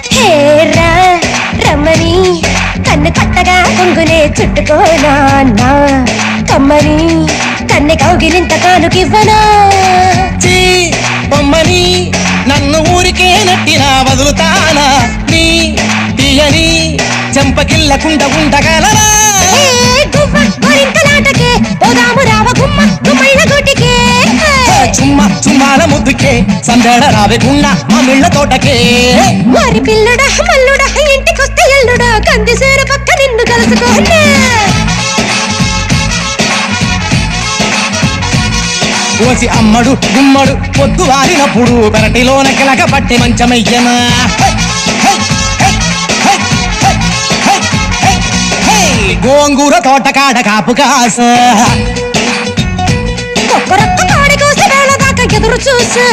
Hera రమ్మని కన్ను కొత్తగా కొంగునే చుట్టుకోనా కమ్మని కన్నె కౌగిలింత కానుకివ్వనా బొమ్మని నన్ను ఊరికే నట్టినా వదులుతానా నీ తీయని చెంపకిల్లకుండా ఉండగలరా చుమ్మా చుమ్మాల ముద్దుకే సందడ రావకుండా మా మిళ్ళ తోటకే వారి పిల్లడా మల్లుడా ఇంటికొస్తే ఎల్లుడా కంది సేర పక్క నిన్ను కలుసుకోండి కోసి అమ్మడు గుమ్మడు పొద్దు వారినప్పుడు పెరటిలోన కిలక పట్టి మంచమయ్యనా గోంగూర తోట కాడ కాపు కాస ఒక్కరొక్క కాడి కోసి వేళ దాకా ఎదురు చూసా